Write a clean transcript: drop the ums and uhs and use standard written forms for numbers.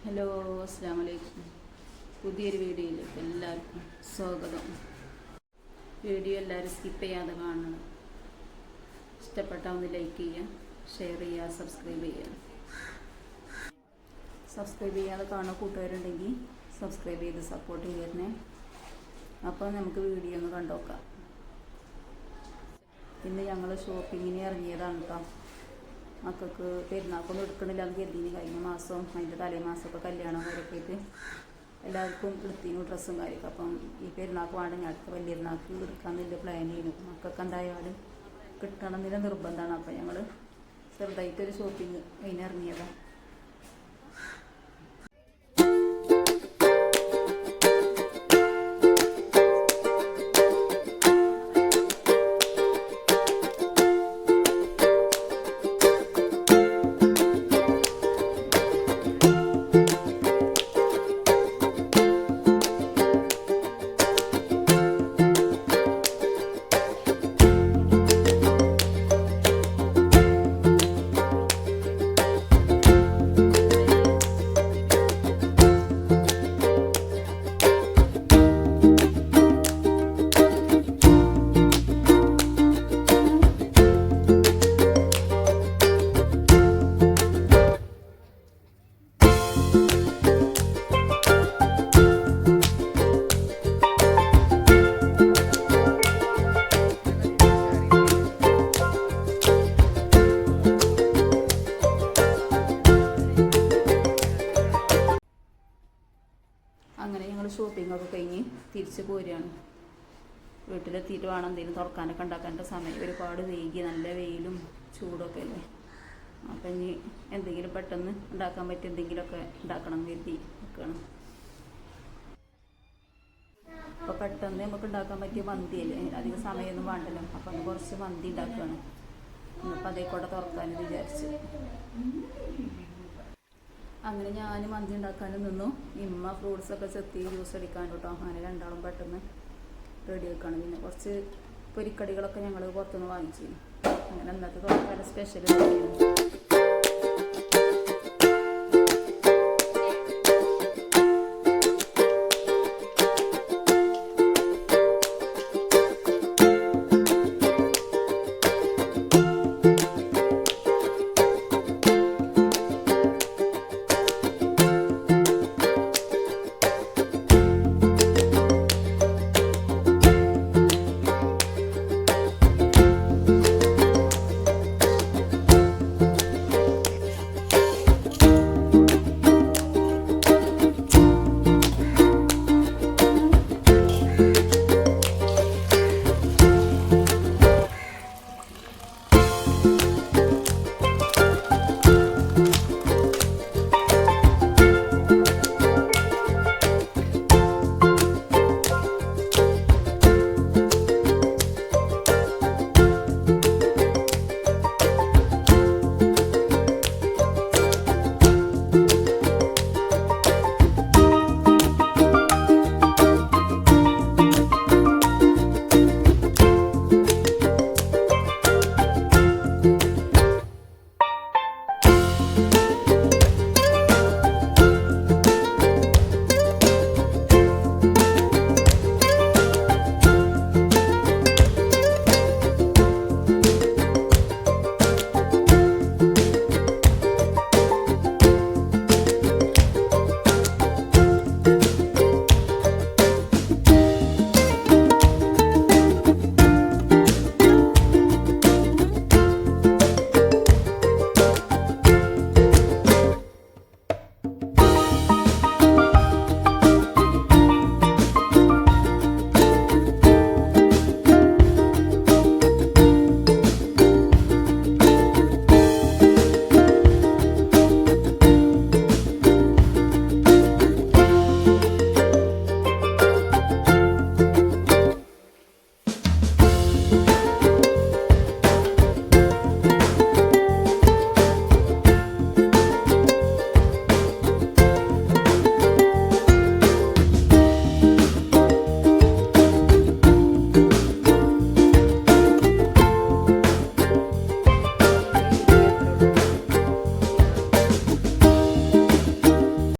Hello, അസ്സലാമു അലൈക്കും. പുതിയൊരു വീഡിയോയിലേക്ക് എല്ലാവർക്കും സ്വാഗതം. വീഡിയോ എല്ലാവരും സ്കിപ്പ് ചെയ്യാതെ കാണണം. ഇഷ്ടപ്പെട്ടാൽ ഒന്ന് ലൈക്ക് ചെയ്യുക, ഷെയർ ചെയ്യുക, സബ്സ്ക്രൈബ് ചെയ്യുക. സബ്സ്ക്രൈബ് ചെയ്യാതെ കാണുന്ന കൂട്ടുകാരുണ്ടെങ്കിൽ സബ്സ്ക്രൈബ് ചെയ്ത് സപ്പോർട്ട് ചെയ്യണേ. അപ്പോൾ നമുക്ക് വീഡിയോ ഒന്ന് കണ്ടുനോക്കാം. ഇന്ന് ഞങ്ങൾ ഷോപ്പിങ്ങിന് ഇറങ്ങിയതാണ് കേട്ടോ. മക്കൾക്ക് പെരുന്നാൾക്കൊന്നും എടുക്കണില്ല എന്ന് കരുതിന്. കഴിഞ്ഞ മാസം അതിൻ്റെ തലേ മാസമൊക്കെ കല്യാണം വരൊക്കെ ആയിട്ട് എല്ലാവർക്കും എടുത്തിനു ഡ്രസ്സും കാര്യമൊക്കെ. അപ്പം ഈ പെരുന്നാൾക്ക് വേണ്ട ഞാൻ അടുത്ത വലിയ പെരുന്നാൾക്ക് എടുക്കാമെന്നില്ല പ്ലാൻ ചെയ്യുന്നു. മക്കൾക്ക് എന്തായാലും കിട്ടണം എന്നില്ല നിർബന്ധമാണ്. അപ്പം ഞങ്ങൾ ചെറുതായിട്ടൊരു ഷോപ്പിങ് അതിനിറങ്ങിയതാണ്. അങ്ങനെ ഞങ്ങൾ ഷോപ്പിങ്ങൊക്കെ കഴിഞ്ഞ് തിരിച്ച് പോരുകയാണ്. വീട്ടിലെത്തിയിട്ട് വേണം എന്തെങ്കിലും തുറക്കാനൊക്കെ ഉണ്ടാക്കേണ്ട സമയം ഒരുപാട് വൈകി. നല്ല വെയിലും ചൂടൊക്കെ അല്ലേ. അപ്പം ഇനി എന്തെങ്കിലും പെട്ടെന്ന് ഉണ്ടാക്കാൻ പറ്റിയ എന്തെങ്കിലുമൊക്കെ ഉണ്ടാക്കണം കരുതി നിൽക്കണം. അപ്പോൾ പെട്ടെന്ന് നമുക്ക് ഉണ്ടാക്കാൻ പറ്റിയ മന്തിയല്ലേ, അധികം സമയമൊന്നും വേണ്ടല്ലോ. അപ്പം അന്ന് കുറച്ച് മന്തി ഉണ്ടാക്കുകയാണ്. ഇന്നിപ്പോൾ അതേക്കൂടെ തുറക്കാനെന്ന് വിചാരിച്ചു. അങ്ങനെ ഞാൻ മന്തി ഉണ്ടാക്കാനും നിന്നു. ഇമ്മ ഫ്രൂട്ട്സൊക്കെ ചെത്തി ജ്യൂസ് അടിക്കാനും കേട്ടോ. അങ്ങനെ രണ്ടാളും പെട്ടെന്ന് റെഡി ആക്കുകയാണ്. പിന്നെ കുറച്ച് പൊരിക്കടികളൊക്കെ ഞങ്ങൾ പുറത്തുനിന്ന് വാങ്ങിച്ചു. അങ്ങനെ ഇന്നത്തെ തുറക്കാനും സ്പെഷ്യൽ ഉണ്ടാക്കിയിരുന്നു.